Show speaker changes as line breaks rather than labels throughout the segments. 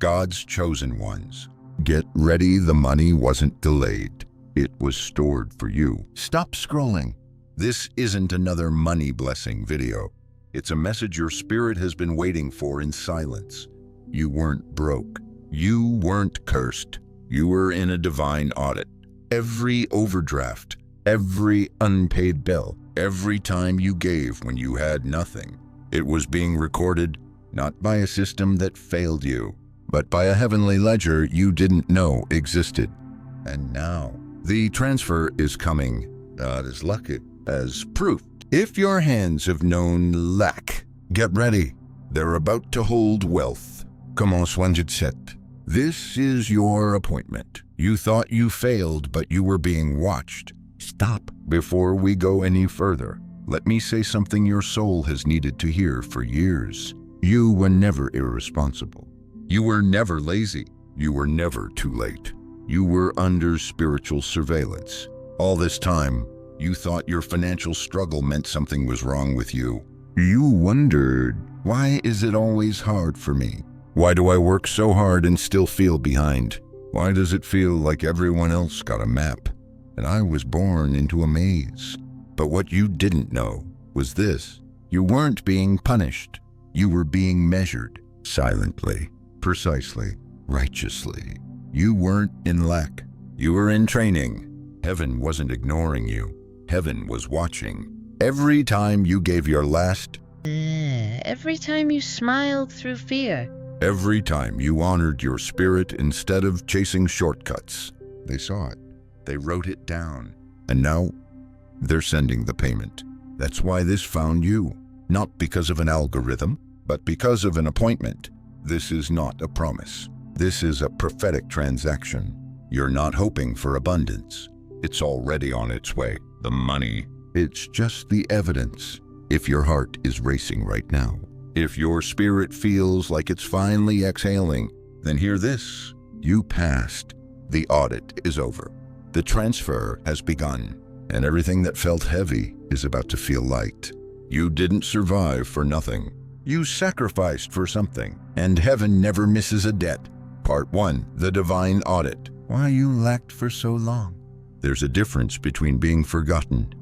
God's chosen ones. Get ready, the money wasn't delayed. It was stored for you. Stop scrolling. This isn't another money blessing video. It's a message your spirit has been waiting for in silence. You weren't broke. You weren't cursed. You were in a divine audit. Every overdraft, every unpaid bill, every time you gave when you had nothing, it was being recorded not by a system that failed you, but by a heavenly ledger you didn't know existed. And now, the transfer is coming. God is lucky as proof. If your hands have known lack, get ready. They're about to hold wealth. Chosenones. This is your appointment. You thought you failed, but you were being watched. Stop. Before we go any further, let me say something your soul has needed to hear for years. You were never irresponsible. You were never lazy. You were never too late. You were under spiritual surveillance. All this time, you thought your financial struggle meant something was wrong with you. You wondered, why is it always hard for me? Why do I work so hard and still feel behind? Why does it feel like everyone else got a map and I was born into a maze? But what you didn't know was this. You weren't being punished. You were being measured silently, precisely, righteously. You weren't in lack. You were in training. Heaven wasn't ignoring you. Heaven was watching. Every time you gave your last,
every time you smiled through fear,
every time you honored your spirit instead of chasing shortcuts, they saw it. They wrote it down. And now they're sending the payment. That's why this found you. Not because of an algorithm, but because of an appointment. This is not a promise. This is a prophetic transaction. You're not hoping for abundance. It's already on its way. The money, it's just the evidence. If your heart is racing right now, if your spirit feels like it's finally exhaling, then hear this. You passed. The audit is over. The transfer has begun, and everything that felt heavy is about to feel light. You didn't survive for nothing. You sacrificed for something, and heaven never misses a debt. Part 1, the divine audit. Why you lacked for so long? There's a difference between being forgotten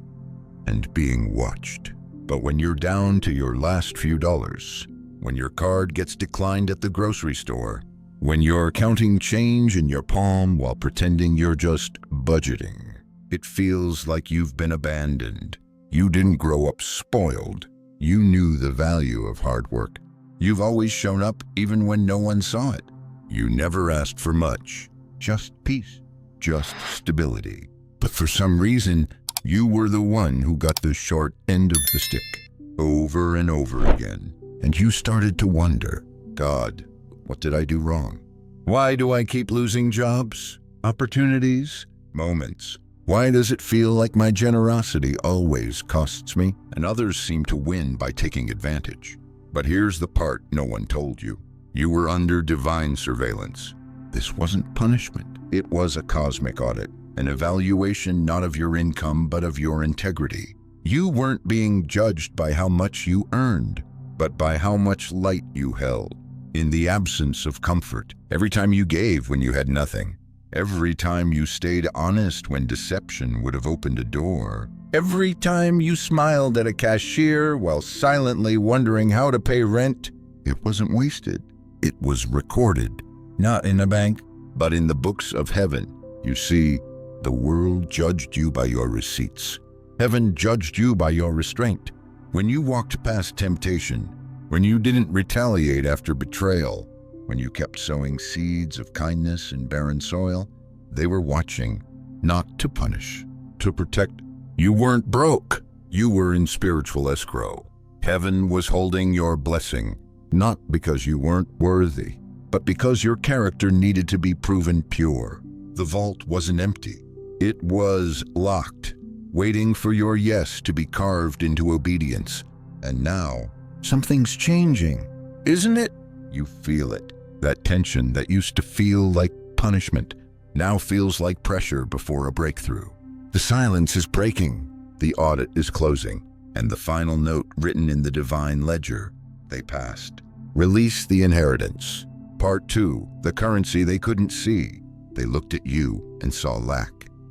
and being watched. But when you're down to your last few dollars, when your card gets declined at the grocery store, when you're counting change in your palm while pretending you're just budgeting, it feels like you've been abandoned. You didn't grow up spoiled. You knew the value of hard work. You've always shown up even when no one saw it. You never asked for much, just peace, just stability. But for some reason, you were the one who got the short end of the stick over and over again. And you started to wonder, God, what did I do wrong? Why do I keep losing jobs, opportunities, moments? Why does it feel like my generosity always costs me and others seem to win by taking advantage? But here's the part no one told you. You were under divine surveillance. This wasn't punishment. It was a cosmic audit. An evaluation not of your income, but of your integrity. You weren't being judged by how much you earned, but by how much light you held. In the absence of comfort, every time you gave when you had nothing, every time you stayed honest when deception would have opened a door, every time you smiled at a cashier while silently wondering how to pay rent, it wasn't wasted. It was recorded, not in a bank, but in the books of heaven. You see, the world judged you by your receipts. Heaven judged you by your restraint. When you walked past temptation, when you didn't retaliate after betrayal, when you kept sowing seeds of kindness in barren soil, they were watching, not to punish, to protect. You weren't broke. You were in spiritual escrow. Heaven was holding your blessing, not because you weren't worthy, but because your character needed to be proven pure. The vault wasn't empty. It was locked, waiting for your yes to be carved into obedience. And now, something's changing, isn't it? You feel it. That tension that used to feel like punishment now feels like pressure before a breakthrough. The silence is breaking. The audit is closing. And the final note written in the divine ledger, they passed. Release the inheritance. Part 2, the currency they couldn't see. They looked at you and saw lack.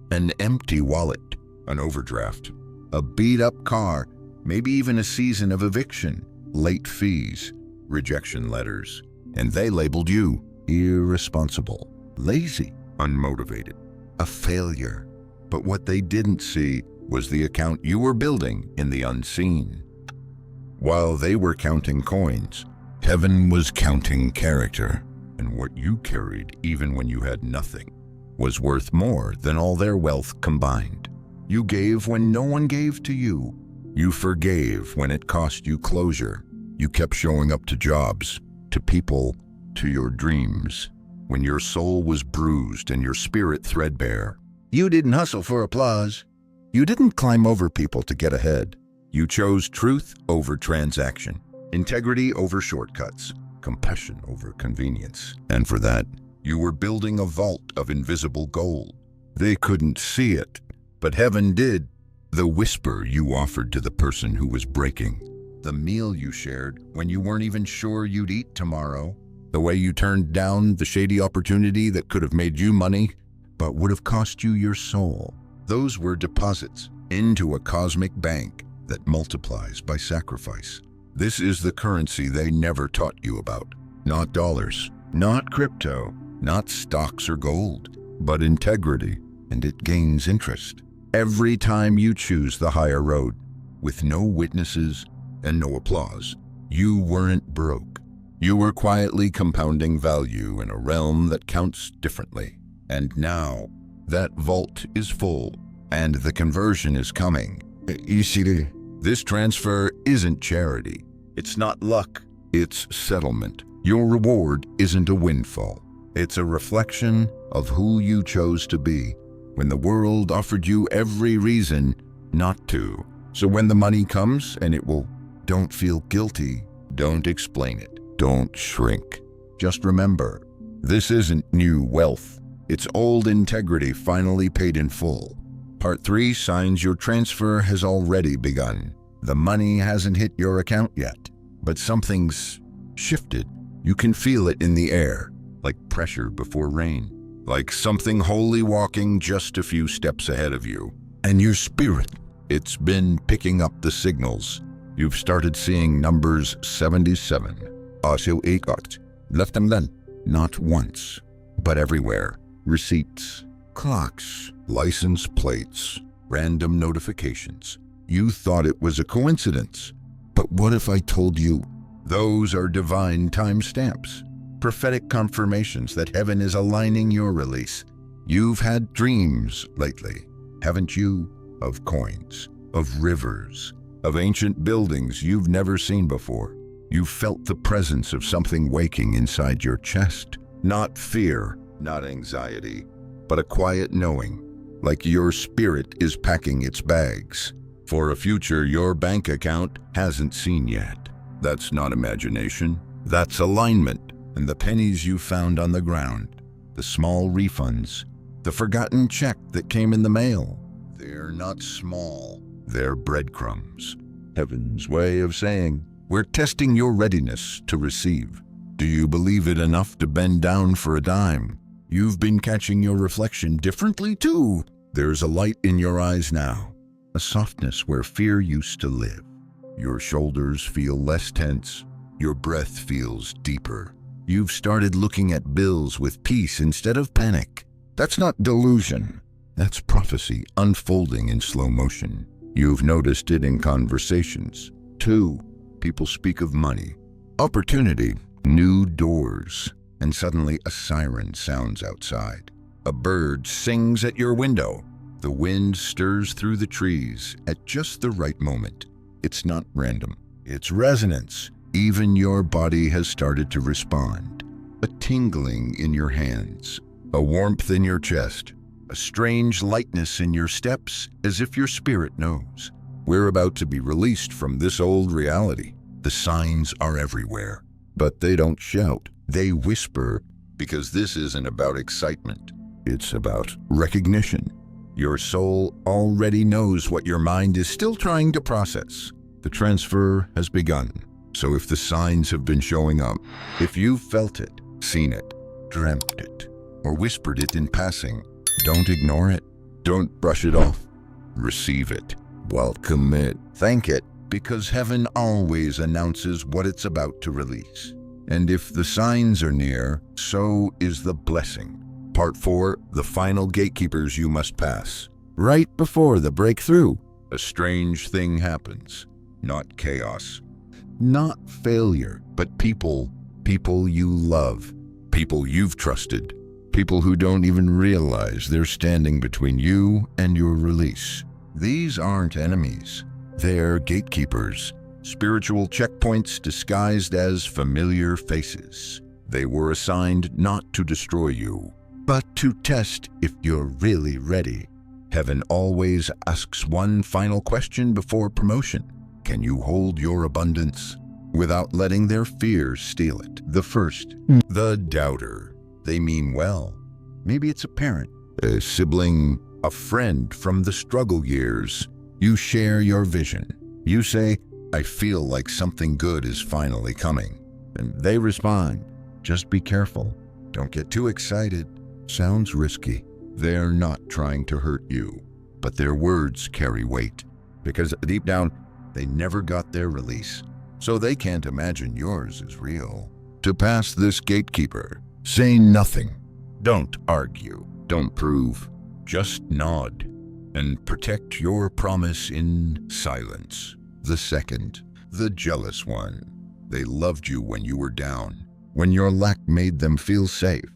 An empty wallet, an overdraft, a beat-up car, maybe even a season of eviction, late fees, rejection letters. And they labeled you irresponsible, lazy, unmotivated, a failure. But what they didn't see was the account you were building in the unseen. While they were counting coins, heaven was counting character, and what you carried, even when you had nothing, was worth more than all their wealth combined. You gave when no one gave to you. You forgave when it cost you closure. You kept showing up to jobs, to people, to your dreams, when your soul was bruised and your spirit threadbare. You didn't hustle for applause. You didn't climb over people to get ahead. You chose truth over transaction, integrity over shortcuts, compassion over convenience. And for that, you were building a vault of invisible gold. They couldn't see it, but heaven did. The whisper you offered to the person who was breaking, the meal you shared when you weren't even sure you'd eat tomorrow, the way you turned down the shady opportunity that could have made you money, but would have cost you your soul. Those were deposits into a cosmic bank that multiplies by sacrifice. This is the currency they never taught you about. Not dollars, not crypto, not stocks or gold, but integrity, and it gains interest. Every time you choose the higher road, with no witnesses and no applause, you weren't broke. You were quietly compounding value in a realm that counts differently. And now, that vault is full, and the conversion is coming. You see, this transfer isn't charity. It's not luck. It's settlement. Your reward isn't a windfall. It's a reflection of who you chose to be when the world offered you every reason not to. So when the money comes, and it will, don't feel guilty. Don't explain it. Don't shrink. Just remember, this isn't new wealth. It's old integrity finally paid in full. Part 3 signs your transfer has already begun. The money hasn't hit your account yet, but something's shifted. You can feel it in the air, like pressure before rain, like something holy walking just a few steps ahead of you. And your spirit, it's been picking up the signals. You've started seeing numbers 77. Also got left them then, not once, but everywhere. Receipts, clocks, license plates, random notifications. You thought it was a coincidence, but what if I told you those are divine timestamps, prophetic confirmations that heaven is aligning your release? You've had dreams lately, haven't you? Of coins, of rivers, of ancient buildings you've never seen before. You felt the presence of something waking inside your chest. Not fear, not anxiety, but a quiet knowing, like your spirit is packing its bags for a future your bank account hasn't seen yet. That's not imagination, that's alignment. And the pennies you found on the ground, the small refunds, the forgotten check that came in the mail, they're not small, they're breadcrumbs. Heaven's way of saying, we're testing your readiness to receive. Do you believe it enough to bend down for a dime? You've been catching your reflection differently too. There's a light in your eyes now, a softness where fear used to live. Your shoulders feel less tense, your breath feels deeper. You've started looking at bills with peace instead of panic. That's not delusion. That's prophecy unfolding in slow motion. You've noticed it in conversations, too. People speak of money, opportunity, new doors, and suddenly a siren sounds outside. A bird sings at your window. The wind stirs through the trees at just the right moment. It's not random. It's resonance. Even your body has started to respond. A tingling in your hands, a warmth in your chest, a strange lightness in your steps, as if your spirit knows. We're about to be released from this old reality. The signs are everywhere, but they don't shout. They whisper, because this isn't about excitement. It's about recognition. Your soul already knows what your mind is still trying to process. The transfer has begun. So if the signs have been showing up, if you've felt it, seen it, dreamt it, or whispered it in passing. Don't ignore it. Don't brush it off. Receive it. Welcome it. Thank it, because heaven always announces what it's about to release. And if the signs are near, so is the blessing. Part 4, the final gatekeepers you must pass. Right before the breakthrough, a strange thing happens. Not chaos, not failure, but people you love, people you've trusted, people who don't even realize they're standing between you and your release. These aren't enemies. They're gatekeepers, spiritual checkpoints disguised as familiar faces. They were assigned not to destroy you, but to test if you're really ready. Heaven always asks one final question before promotion. Can you hold your abundance without letting their fears steal it? The first, the doubter. They mean well. Maybe it's a parent, a sibling, a friend from the struggle years. You share your vision. You say, I feel like something good is finally coming. And they respond, just be careful. Don't get too excited. Sounds risky. They're not trying to hurt you, but their words carry weight, because deep down, they never got their release, so they can't imagine yours is real. To pass this gatekeeper, say nothing. Don't argue. Don't prove. Just nod and protect your promise in silence. The second, the jealous one. They loved you when you were down, when your lack made them feel safe,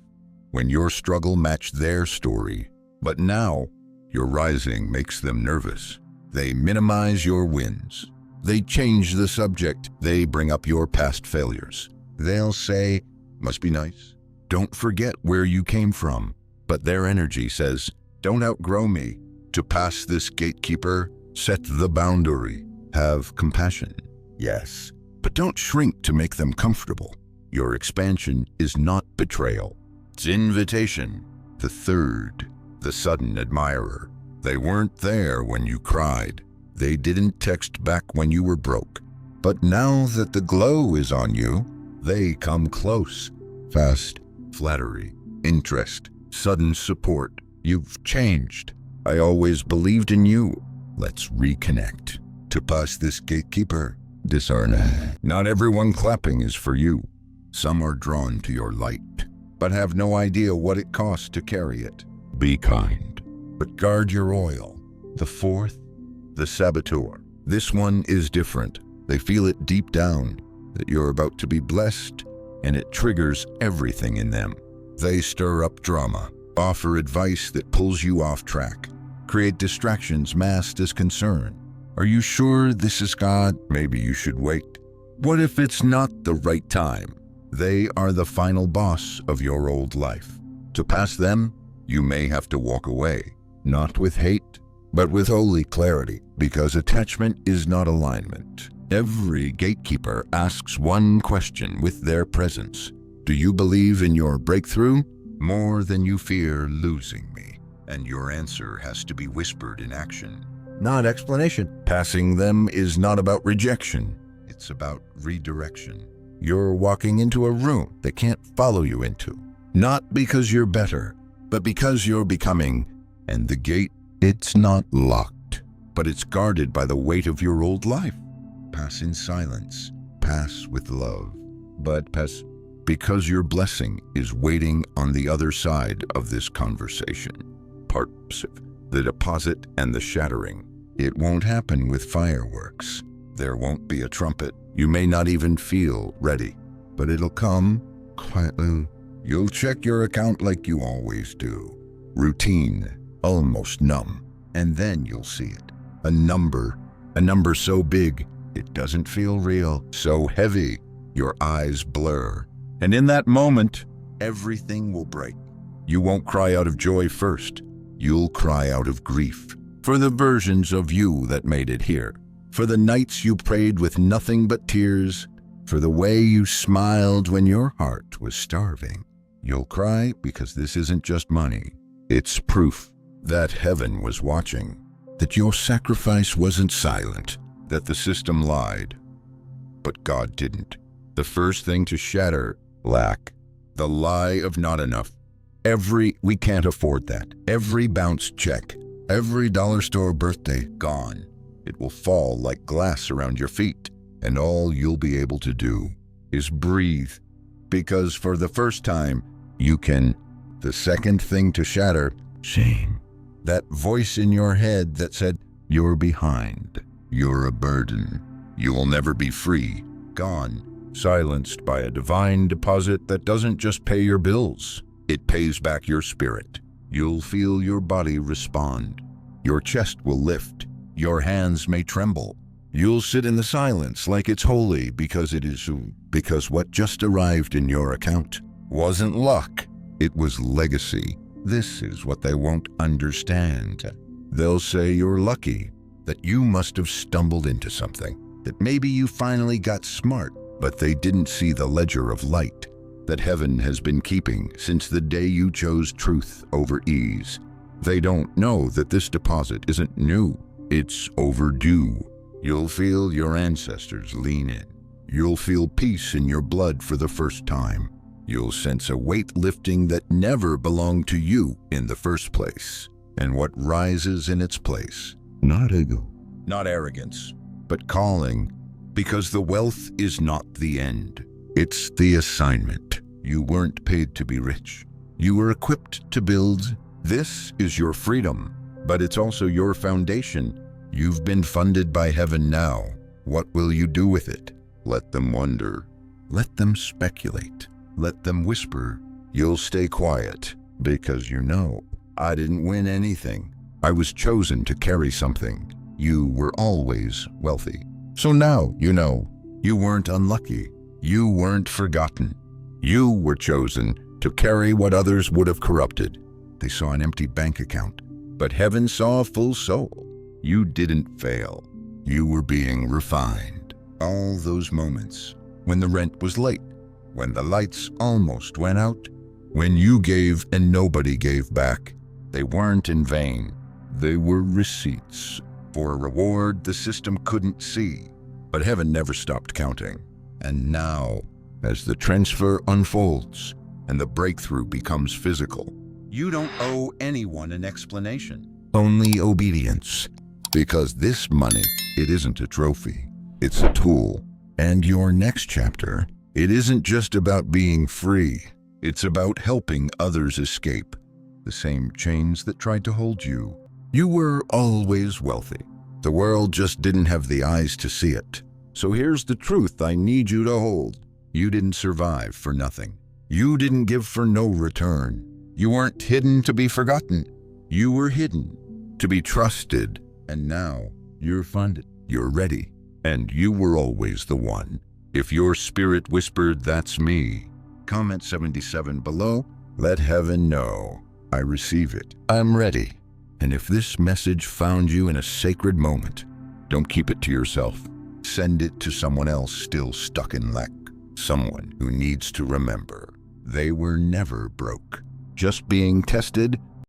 when your struggle matched their story. But now, your rising makes them nervous. They minimize your wins. They change the subject. They bring up your past failures. They'll say, must be nice. Don't forget where you came from. But their energy says, don't outgrow me. To pass this gatekeeper, set the boundary. Have compassion, yes, but don't shrink to make them comfortable. Your expansion is not betrayal. It's invitation. The third, the sudden admirer. They weren't there when you cried. They didn't text back when you were broke. But now that the glow is on you, they come close. Fast, flattery, interest, sudden support. You've changed. I always believed in you. Let's reconnect. To pass this gatekeeper, discern. Not everyone clapping is for you. Some are drawn to your light, but have no idea what it costs to carry it. Be kind, but guard your oil. The fourth, the saboteur. This one is different. They feel it deep down, that you're about to be blessed, and it triggers everything in them. They stir up drama, offer advice that pulls you off track, create distractions masked as concern. Are you sure this is God? Maybe you should wait. What if it's not the right time? They are the final boss of your old life. To pass them, you may have to walk away, not with hate, but with holy clarity, because attachment is not alignment. Every gatekeeper asks one question with their presence. Do you believe in your breakthrough? More than you fear losing me. And your answer has to be whispered in action, not explanation. Passing them is not about rejection. It's about redirection. You're walking into a room they can't follow you into. Not because you're better, but because you're becoming. And the gate, it's not locked, but it's guarded by the weight of your old life. Pass in silence. Pass with love. But pass because your blessing is waiting on the other side of this conversation. Part 6. The deposit and the shattering. It won't happen with fireworks. There won't be a trumpet. You may not even feel ready, but it'll come quietly. You'll check your account like you always do. Routine, almost numb. And then you'll see it. A number so big, it doesn't feel real. So heavy, your eyes blur. And in that moment, everything will break. You won't cry out of joy first. You'll cry out of grief for the versions of you that made it here, for the nights you prayed with nothing but tears, for the way you smiled when your heart was starving. You'll cry because this isn't just money. It's proof that heaven was watching, that your sacrifice wasn't silent, that the system lied, but God didn't. The first thing to shatter, lack. The lie of not enough. We can't afford that. Every bounced check, every dollar store birthday, gone. It will fall like glass around your feet, and all you'll be able to do is breathe. Because for the first time, you can. The second thing to shatter, shame. That voice in your head that said, you're behind, you're a burden, you'll never be free, gone. Silenced by a divine deposit that doesn't just pay your bills, it pays back your spirit. You'll feel your body respond. Your chest will lift. Your hands may tremble. You'll sit in the silence like it's holy because what just arrived in your account wasn't luck. It was legacy. This is what they won't understand. They'll say you're lucky, that you must have stumbled into something, that maybe you finally got smart, but they didn't see the ledger of light that heaven has been keeping since the day you chose truth over ease. They don't know that this deposit isn't new, it's overdue. You'll feel your ancestors lean in. You'll feel peace in your blood for the first time. You'll sense a weight lifting that never belonged to you in the first place. And what rises in its place? Not ego, not arrogance, but calling, because the wealth is not the end. It's the assignment. You weren't paid to be rich. You were equipped to build. This is your freedom, but it's also your foundation. You've been funded by heaven now. What will you do with it? Let them wonder. Let them speculate. Let them whisper. You'll stay quiet because you know, I didn't win anything. I was chosen to carry something. You were always wealthy. So now you know, you weren't unlucky. You weren't forgotten. You were chosen to carry what others would have corrupted. They saw an empty bank account, but heaven saw a full soul. You didn't fail. You were being refined. All those moments when the rent was late, when the lights almost went out, when you gave and nobody gave back, they weren't in vain. They were receipts for a reward the system couldn't see. But heaven never stopped counting. And now, as the transfer unfolds and the breakthrough becomes physical, you don't owe anyone an explanation. Only obedience. Because this money, it isn't a trophy. It's a tool. And your next chapter, it isn't just about being free. It's about helping others escape the same chains that tried to hold you. You were always wealthy. The world just didn't have the eyes to see it. So here's the truth I need you to hold. You didn't survive for nothing. You didn't give for no return. You weren't hidden to be forgotten. You were hidden to be trusted. And now you're funded. You're ready. And you were always the one. If your spirit whispered, that's me, comment 77 below. Let heaven know. I receive it. I'm ready. And if this message found you in a sacred moment, don't keep it to yourself. Send it to someone else still stuck in lack. Someone who needs to remember they were never broke, just being tested